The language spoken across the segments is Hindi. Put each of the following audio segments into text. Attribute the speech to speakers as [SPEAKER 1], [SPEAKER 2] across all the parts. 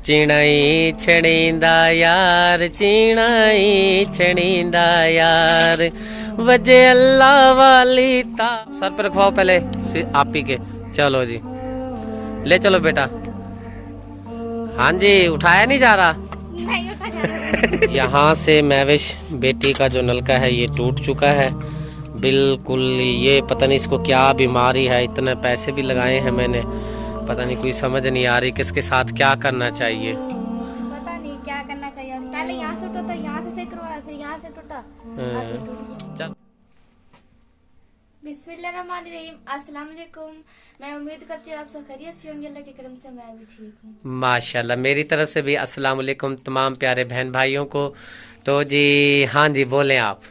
[SPEAKER 1] चिणाई छड़ींदा यार, चिणाई छड़ींदा यार, वजे अल्लाह वाली ता। सर पर रखवाओ पहले आप ही के। चलो जी, ले चलो बेटा। हाँ जी, उठाया नहीं जा रहा। नहीं उठाया। यहाँ से महविश बेटी का जो नलका है ये टूट चुका है बिल्कुल। ये पता नहीं इसको क्या बीमारी है, इतने पैसे भी लगाए हैं मैंने, पता नहीं, कोई समझ नहीं आ रही किसके साथ क्या करना चाहिए।
[SPEAKER 2] पता नहीं क्या करना चाहिए। पहले यहाँ से टूटा, यहाँ से सही करवाया, फिर यहाँ से टूटा।
[SPEAKER 1] चल।
[SPEAKER 2] बिस्मिल्लाहिर्रहमानिर्रहीम। अस्सलाम वालेकुम। मैं उम्मीद करती हूँ आप सब खैरियत से होंगे। अल्लाह के करम से मैं भी ठीक हूँ
[SPEAKER 1] माशाल्लाह। मेरी तरफ से भी अस्सलाम वालेकुम तमाम प्यारे बहन भाइयों को। तो जी हाँ जी, बोलें आप।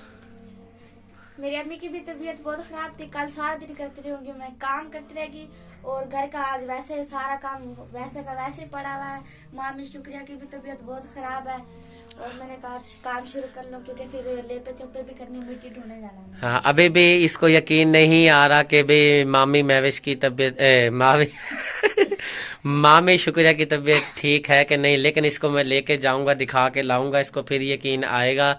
[SPEAKER 2] मेरी अम्मी की भी तबीयत बहुत खराब थी। कल सारा दिन करती रही, मैं काम करती रहेगी और घर का आज वैसे सारा काम वैसे का वैसे पड़ा हुआ है। मामी शुक्रिया की भी तबीयत बहुत खराब है और मैंने कहा काम शुरू कर लो क्योंकि फिर लेपे चोपे भी करनी, मिट्टी ढूंढने जाना है।
[SPEAKER 1] हाँ, अभी भी इसको यकीन नहीं आ रहा कि भाई मामी महविश की तबीयत मामी शुक्रिया की तबीयत ठीक है कि नहीं, लेकिन इसको मैं लेके जाऊंगा, दिखा के लाऊंगा इसको, फिर यकीन आएगा।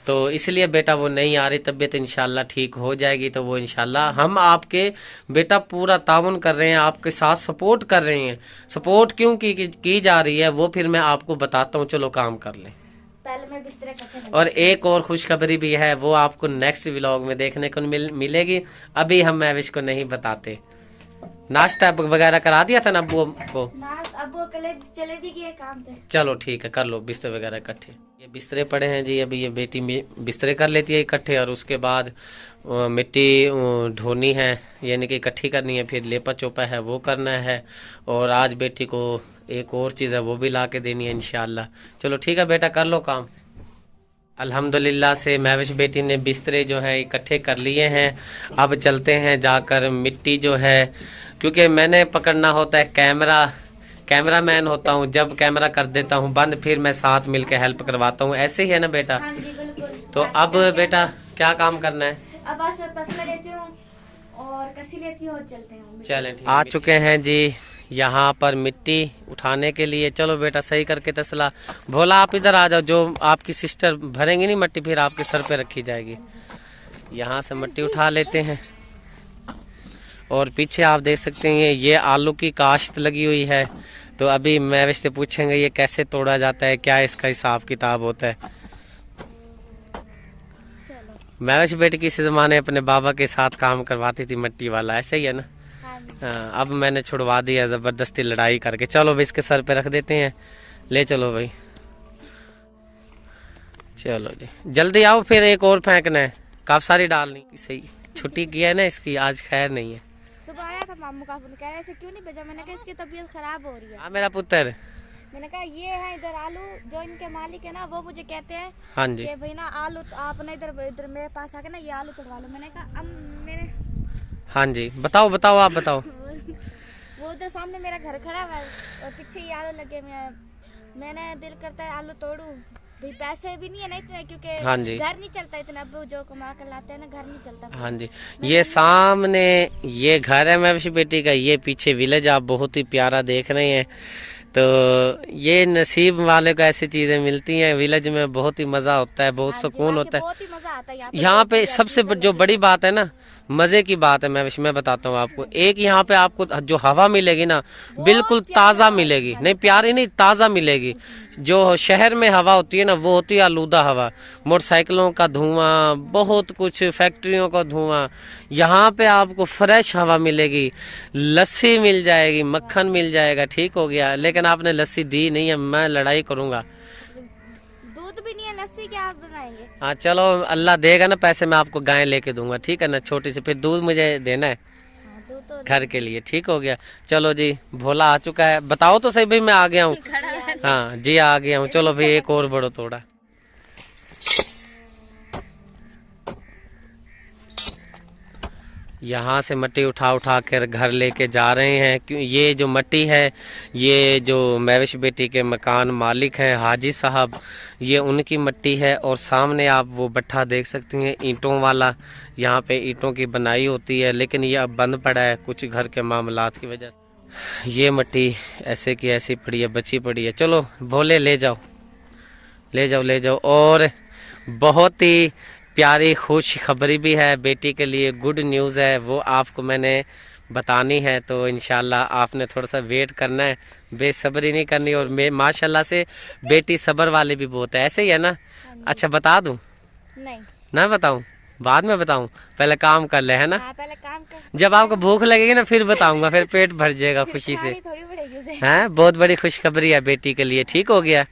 [SPEAKER 1] तो इसलिए बेटा वो नहीं आ रही तबीयत, इंशाल्लाह ठीक हो जाएगी। तो वो इंशाल्लाह हम आपके बेटा पूरा ताउन कर रहे हैं, आपके साथ सपोर्ट कर रहे हैं। सपोर्ट क्यों की जा रही है वो फिर मैं आपको बताता हूँ। चलो काम कर लें।
[SPEAKER 2] पहले मैं बिस्तर
[SPEAKER 1] और एक और खुशखबरी भी है, वो आपको नेक्स्ट व्लॉग में देखने को मिलेगी। अभी हम महविश को नहीं बताते। नाश्ता वगैरह करा दिया था ना अब्बू को?
[SPEAKER 2] अब्बू चले भी गए काम पे।
[SPEAKER 1] चलो ठीक है, कर लो बिस्तर वगैरह इकट्ठे। ये बिस्तरे पड़े हैं जी, अभी ये बेटी बिस्तरे कर लेती है इकट्ठे और उसके बाद मिट्टी ढोनी है, यानी कि इकट्ठी करनी है, फिर लेपा चोपा है वो करना है, और आज बेटी को एक और चीज़ है वो भी ला के देनी है इंशाल्लाह। चलो ठीक है बेटा, कर लो काम। अल्हम्दुलिल्लाह से महविश बेटी ने बिस्तरे जो है इकट्ठे कर लिए हैं। अब चलते हैं जाकर मिट्टी जो है, क्योंकि मैंने पकड़ना होता है कैमरा मैन होता हूँ, जब कैमरा कर देता हूँ बंद फिर मैं साथ मिलकर हेल्प करवाता हूँ, ऐसे ही है ना बेटा?
[SPEAKER 2] हाँ जी बिल्कुल।
[SPEAKER 1] तो अब बेटा क्या काम करना है?
[SPEAKER 2] अब बस तसला लेती हूँ और कसी लेती हूँ और चलते हैं।
[SPEAKER 1] चलें ठीक। आ चुके हैं जी यहाँ पर मिट्टी उठाने के लिए। चलो बेटा सही करके तसला। भोला आप इधर आ जाओ, जो आपकी सिस्टर भरेंगी नहीं मिट्टी फिर आपके सर पे रखी जाएगी। यहाँ से मिट्टी उठा लेते हैं और पीछे आप देख सकते हैं ये आलू की काश्त लगी हुई है। तो अभी महविश से पूछेंगे ये कैसे तोड़ा जाता है, क्या इसका हिसाब किताब होता है। महविश बेटी किसी ज़माने अपने बाबा के साथ काम करवाती थी मिट्टी वाला, ऐसे ही है ना? हाँ, अब मैंने छुड़वा दिया ज़बरदस्ती लड़ाई करके। चलो भाई इसके सर पे रख देते हैं, ले चलो भाई। चलो जी जल्दी आओ, फिर एक और फेंकना है, काफ़ी सारी डालनी। सही छुट्टी किया है ना इसकी, आज खैर नहीं है।
[SPEAKER 2] सुबह आया था मामू का फोन, कह रहे ऐसे क्यों नहीं भेजा? मैंने कहा इसकी तबीयत खराब हो रही है।
[SPEAKER 1] हाँ मेरा पुत्र।
[SPEAKER 2] मैंने कहा ये है इधर आलू, जो इनके मालिक है ना वो मुझे कहते हैं
[SPEAKER 1] हाँ जी
[SPEAKER 2] कि भाई ना आलू तो आप ना इधर मेरे पास आके ना ये आलू तोड़वा लो। मैंने कहा मेरे
[SPEAKER 1] हाँ जी बताओ आप बताओ।
[SPEAKER 2] वो उधर सामने मेरा घर खड़ा है और पीछे ये आलू लगे। मैंने दिल करता है आलू तोड़ूं, भाई पैसे भी नहीं है ना इतने, क्योंकि
[SPEAKER 1] हाँ जी
[SPEAKER 2] घर नहीं चलता इतना, अब जो कमा कर लाते हैं ना घर नहीं चलता।
[SPEAKER 1] हाँ जी, ये सामने ये घर है महविश बेटी का, ये पीछे विलेज आप बहुत ही प्यारा देख रहे हैं। तो ये नसीब वाले को ऐसी चीज़ें मिलती हैं, विलेज में बहुत ही मज़ा होता है, बहुत सुकून होता है।
[SPEAKER 2] बहुत ही मजा आता है
[SPEAKER 1] यहाँ पे सबसे जो बड़ी बात है ना, मज़े की बात है मैं बताता हूँ आपको। एक यहाँ पे आपको जो हवा मिलेगी ना बिल्कुल ताज़ा मिलेगी, नहीं प्यारी नहीं ताज़ा मिलेगी। जो शहर में हवा होती है ना वो होती है आलूदा हवा, मोटरसाइकिलों का धुआं, बहुत कुछ फैक्ट्रियों का धुआं। यहाँ पे आपको फ्रेश हवा मिलेगी, लस्सी मिल जाएगी, मक्खन मिल जाएगा, ठीक हो गया। लेकिन आपने लस्सी दी नहीं है, मैं लड़ाई करूँगा।
[SPEAKER 2] दूध भी नहीं है, लस्सी क्या आप बनाएंगे?
[SPEAKER 1] हाँ चलो अल्लाह देगा ना पैसे, मैं आपको गाय लेके दूंगा, ठीक है ना, छोटी सी, फिर दूध मुझे देना है
[SPEAKER 2] तो
[SPEAKER 1] घर के लिए, ठीक हो गया। चलो जी भोला आ चुका है, बताओ तो सही भाई मैं आ गया हूँ। हाँ जी आ गया हूँ। चलो भाई एक और बड़ो तोड़ा। यहाँ से मिट्टी उठा कर घर लेके जा रहे हैं, क्यों ये जो मिट्टी है ये जो महविश बेटी के मकान मालिक हैं हाजी साहब, ये उनकी मिट्टी है। और सामने आप वो भट्ठा देख सकती हैं ईंटों वाला, यहाँ पे ईंटों की बनाई होती है, लेकिन ये अब बंद पड़ा है कुछ घर के मामलात की वजह से। ये मट्टी ऐसे की ऐसी पड़ी है, बची पड़ी है। चलो भोले ले जाओ ले जाओ ले जाओ। और बहुत ही प्यारी खुश खबरी भी है बेटी के लिए, गुड न्यूज़ है, वो आपको मैंने बतानी है। तो इंशाल्लाह आपने थोड़ा सा वेट करना है, बेसब्री नहीं करनी। और मैं माशाल्लाह से बेटी सब्र वाली भी बहुत है, ऐसे ही है ना? अच्छा बता दूं?
[SPEAKER 2] नहीं
[SPEAKER 1] ना बताऊं? बाद में बताऊं? पहले काम कर ले, है ना?
[SPEAKER 2] हाँ, पहले काम कर।
[SPEAKER 1] जब आपको भूख लगेगी ना फिर बताऊंगा, फिर पेट भर जाएगा खुशी से।
[SPEAKER 2] थोड़ी पड़ेगी उसे।
[SPEAKER 1] हैं, बहुत बड़ी खुशखबरी है बेटी के लिए। ठीक हो गया?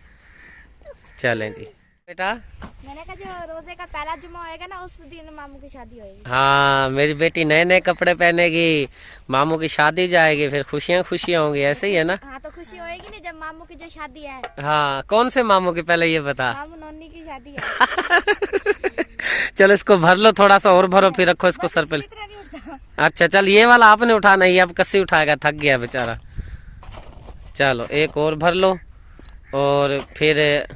[SPEAKER 1] चलें जी बेटा।
[SPEAKER 2] मैंने कहा जो रोजे का पहला जुम्मा होएगा ना उस दिन मामू की शादी होएगी।
[SPEAKER 1] हाँ, मेरी बेटी नए नए कपड़े पहनेगी, मामू की शादी जाएगी, फिर खुशियाँ खुशियाँ होंगी, ऐसे ही है ना?
[SPEAKER 2] हाँ तो खुशी होएगी नहीं जब मामू की जो शादी है।
[SPEAKER 1] हाँ, कौन से मामू की, पहले ये बता।
[SPEAKER 2] मामू नोनी की शादी है।
[SPEAKER 1] चलो इसको भर लो, थोड़ा सा और भरो, फिर रखो इसको सर पे।
[SPEAKER 2] इतना नहीं उठता।
[SPEAKER 1] अच्छा चल, ये वाला आपने उठाना, ये अब कस्सी उठाएगा, थक गया बेचारा। चलो एक और भर लो। और फिर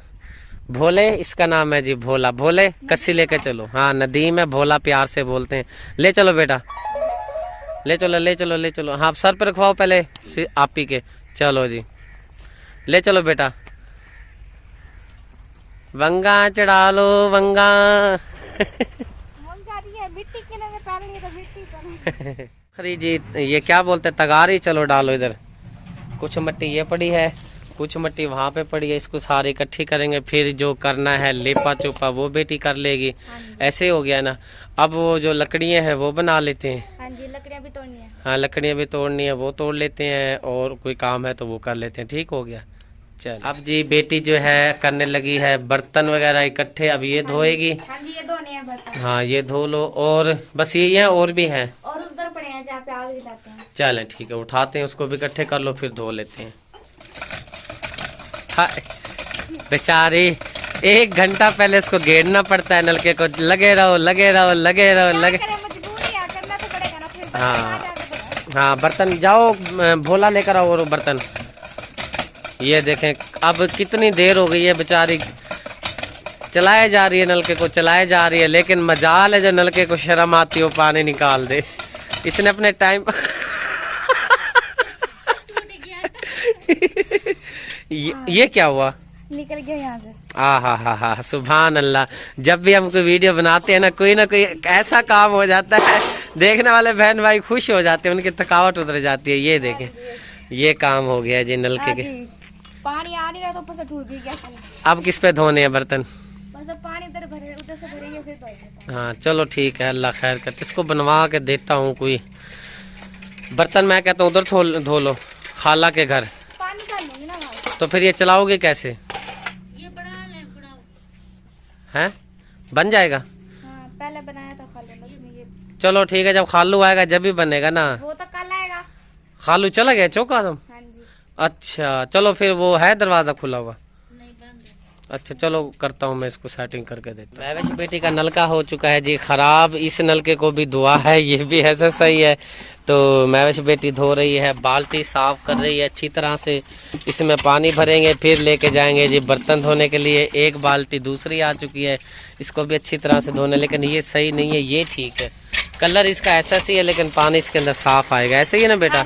[SPEAKER 1] भोले, इसका नाम है जी भोला। भोले कस्सी लेके चलो। हाँ नदीम है, भोला प्यार से बोलते हैं। ले चलो बेटा, ले चलो ले चलो ले चलो। हाँ सर पे रखवाओ पहले आप ही के। चलो जी ले चलो बेटा, वंगा चढ़ा लो वंगा। खरी जी, ये क्या बोलते हैं, तगारी। चलो डालो इधर, कुछ मिट्टी ये पड़ी है, कुछ मिट्टी वहाँ पे पड़ी है, इसको सारी इकट्ठी करेंगे। फिर जो करना है लेपा चोपा वो बेटी कर लेगी। ऐसे हो गया ना। अब वो जो लकड़ियाँ हैं वो बना लेते हैं।
[SPEAKER 2] हाँ जी, लकड़ियाँ भी तोड़नी है।
[SPEAKER 1] हाँ लकड़ियाँ भी तोड़नी है, वो तोड़ लेते हैं, और कोई काम है तो वो कर लेते हैं। ठीक हो गया? चल अब जी बेटी जो है करने लगी है बर्तन वगैरह इकट्ठे, अब ये धोएगी।
[SPEAKER 2] हाँ जी, ये धोने हैं बर्तन।
[SPEAKER 1] हाँ ये धो लो। और बस ये है, और भी है?
[SPEAKER 2] और उधर पड़े हैं जहाँ पे आग जलाते हैं।
[SPEAKER 1] चलें ठीक है, उठाते हैं उसको भी इकट्ठे कर लो, फिर धो लेते हैं। हाय बेचारी, 1 घंटा पहले इसको गेड़ना पड़ता है नलके को। लगे रहो लगे रहो लगे रहो लगे।
[SPEAKER 2] मजबूरी है, करना तो पड़ेगा ना फिर।
[SPEAKER 1] हाँ हाँ, बर्तन जाओ, भोला लेकर आओ और बर्तन। ये देखें अब कितनी देर हो गई है, बेचारी चलाए जा रही है, नलके को चलाए जा रही है, लेकिन मजाल है जो नलके को शर्म आती हो पानी निकाल दे। इसने अपने टाइम ये क्या हुआ?
[SPEAKER 2] निकल गया यहाँ से।
[SPEAKER 1] हा सुभान अल्लाह। जब भी हम कोई वीडियो बनाते हैं ना कोई ऐसा काम हो जाता है, देखने वाले बहन भाई खुश हो जाते हैं, उनकी थकावट उतर जाती है। ये देखें, ये काम हो गया जी नलके के।
[SPEAKER 2] पानी आ नहीं रहा तो ऊपर से टूट भी गया।
[SPEAKER 1] अब किस पे धोने हैं बर्तन?
[SPEAKER 2] बस अब पानी उधर भरे, उधर से भरेंगे फिर धोएंगे।
[SPEAKER 1] हाँ चलो ठीक है, अल्लाह खैर करते। इसको बनवा के देता हूँ कोई बर्तन। मैं कहता हूँ उधर धो लो, खाला के घर।
[SPEAKER 2] पानी डाल लूंगी ना वहाँ।
[SPEAKER 1] तो फिर ये चलाओगे कैसे?
[SPEAKER 2] ये बना ले,
[SPEAKER 1] हैं, बन जाएगा?
[SPEAKER 2] हाँ पहले बनाया था खालू ने, उसमें ये।
[SPEAKER 1] चलो ठीक है, जब खालू आएगा जब भी बनेगा ना।
[SPEAKER 2] वो तो कल आएगा।
[SPEAKER 1] खालू चला गया चौका तुम?
[SPEAKER 2] हाँ जी।
[SPEAKER 1] अच्छा चलो, फिर वो है दरवाजा खुला हुआ?
[SPEAKER 2] नहीं, बंद है।
[SPEAKER 1] अच्छा चलो करता हूँ मैं, इसको सेटिंग करके देता हूँ। महवेश बेटी का नलका हो चुका है जी खराब, इस नलके को भी धोआ है, ये भी ऐसा सही है। तो महवेश बेटी धो रही है, बाल्टी साफ कर रही है अच्छी तरह से। इसमें पानी भरेंगे, फिर लेके जाएंगे जी बर्तन धोने के लिए। एक बाल्टी दूसरी आ चुकी है, इसको भी अच्छी तरह से धोने। लेकिन ये सही नहीं है, ये ठीक है। कलर इसका ऐसा सी है, लेकिन पानी इसके अंदर साफ आएगा। ऐसे ही है ना बेटा?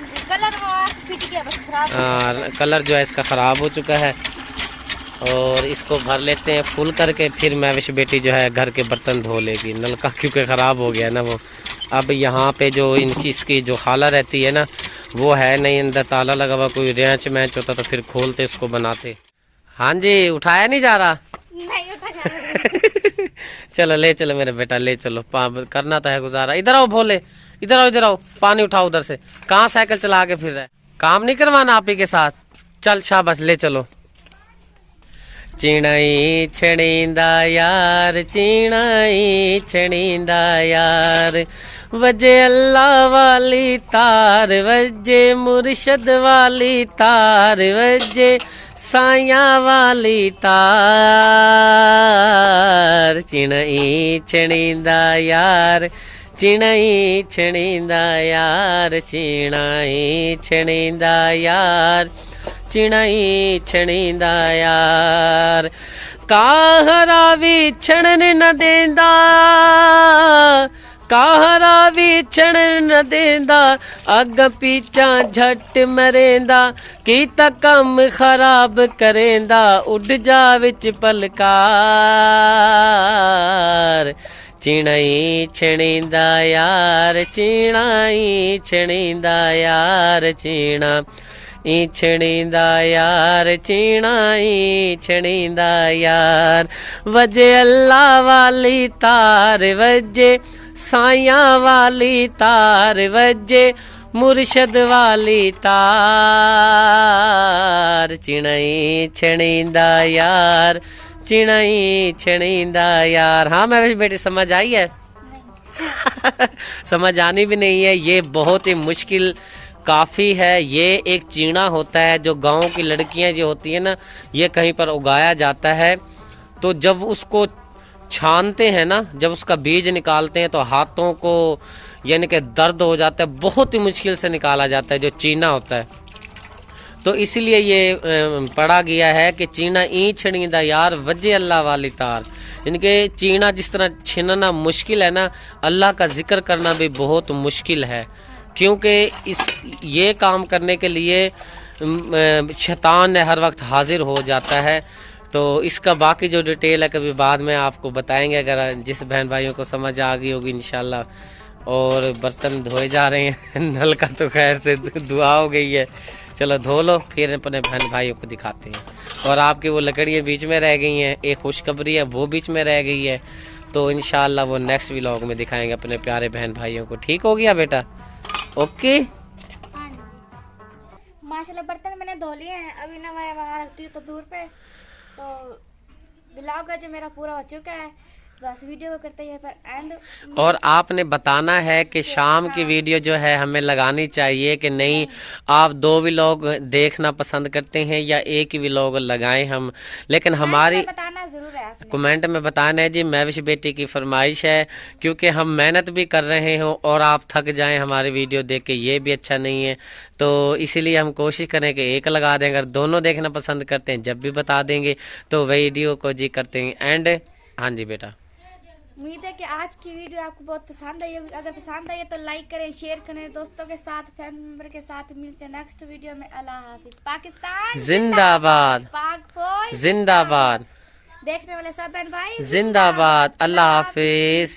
[SPEAKER 1] कलर जो है इसका ख़राब हो चुका है। और इसको भर लेते हैं फुल करके, फिर महवेश बेटी जो है घर के बर्तन धो लेगी। नलका क्योंकि ख़राब हो गया ना वो। अब यहाँ पे जो इनकी इसकी जो खाला रहती है ना, वो है नहीं, अंदर ताला लगा हुआ। कोई रेंच मैच होता तो फिर खोलते इसको बनाते। हाँ जी, उठाया नहीं जा रहा?
[SPEAKER 2] नहीं उठा जा रहा।
[SPEAKER 1] चलो ले चलो मेरे बेटा, ले चलो, करना तो है गुजारा। इधर आओ भोले, इधर आओ इधर आओ, पानी उठाओ उधर से। कहाँ साइकिल चला के फिर रहा है? काम नहीं करवाना आप ही के साथ? चल शाबाश, ले चलो। चिड़ई छड़ींदा यार, चिड़ई छड़ींदा यार, वजे अल्लाह वाली तार, वजे मुर्शद वाली तार, वजे साया वाली तार। चिड़ई छड़ींदा यार, चिड़ई छड़ींदा यार, चिड़ई छड़ींदा यार, चिड़ई छड़ींदा यार। काहरा भी छड़न न देंदा, काहरा विछण न देंदा अग पीछा झट मरेंदा कीता कम खराब करेंदा उड़ जा विच पलकार चिणाई छणींदा यार चिणाई छणींदा यार चीणा ई छणींदा यार चिणाई छणींदा यार वजे अल्लाह वाली तार वजे साया वाली तार वजे मुर्शद वाली तार चिणाई छणींदा यार चिणाई छणींदा यार। हाँ मैं बेटी समझ आई है? समझ आनी भी नहीं है, ये बहुत ही मुश्किल काफ़ी है। ये एक चीना होता है जो गांव की लड़कियां जो होती है ना, ये कहीं पर उगाया जाता है। तो जब उसको छानते हैं ना, जब उसका बीज निकालते हैं तो हाथों को यानी कि दर्द हो जाता है, बहुत ही मुश्किल से निकाला जाता है जो चीना होता है। तो इसलिए ये पढ़ा गया है कि चीना ई छणींदा यार वजे अल्लाह वाली तार, इनके चीना जिस तरह छीनना मुश्किल है ना, अल्लाह का जिक्र करना भी बहुत मुश्किल है। क्योंकि ये काम करने के लिए शैतान हर वक्त हाजिर हो जाता है। तो इसका बाकी जो डिटेल है कभी बाद में आपको बताएंगे, अगर जिस बहन भाइयों को समझ आ गई होगी इंशाल्लाह। और बर्तन धोए जा रहे हैं, नल का तो खैर से दुआ हो गई है, चलो धो लो फिर अपने बहन भाइयों को दिखाते हैं। और आपकी वो लकड़ियाँ बीच में रह गई हैं, एक खुशखबरी है वो बीच में रह गई है, तो इंशाल्लाह वो नेक्स्ट व्लॉग में दिखाएंगे अपने प्यारे बहन भाइयों को। ठीक हो गया बेटा? ओके
[SPEAKER 2] माशाल्लाह बर्तन मैंने धो लिए हैं, अभी ना मैं वहाँ रखती हूँ तो दूर पे। तो ब्लॉग है जो मेरा पूरा हो चुका है, बस वीडियो को करते हैं पर एंड।
[SPEAKER 1] और आपने बताना है कि शाम की वीडियो जो है हमें लगानी चाहिए कि नहीं, आप 2 व्लॉग देखना पसंद करते हैं या एक ही व्लॉग लगाएं हम। लेकिन हमारी
[SPEAKER 2] बताना जरूर है आपने।
[SPEAKER 1] कमेंट में बताना है जी, महविश बेटी की फरमाइश है, क्योंकि हम मेहनत भी कर रहे हो और आप थक जाएं हमारी वीडियो देख के, ये भी अच्छा नहीं है। तो इसीलिए हम कोशिश करें कि एक लगा दें, अगर दोनों देखना पसंद करते हैं जब भी बता देंगे तो वीडियो को जी करते हैं एंड। हाँ जी बेटा,
[SPEAKER 2] उम्मीद है कि आज की वीडियो आपको बहुत पसंद आई होगी। अगर पसंद आई है तो लाइक करें, शेयर करें दोस्तों के साथ, फैमिली मेंबर के साथ। मिलते हैं नेक्स्ट वीडियो में। अल्लाह हाफिज। पाकिस्तान
[SPEAKER 1] जिंदाबाद,
[SPEAKER 2] पाक फौज
[SPEAKER 1] जिंदाबाद,
[SPEAKER 2] देखने वाले सब बहन भाई
[SPEAKER 1] जिंदाबाद। अल्लाह हाफिज।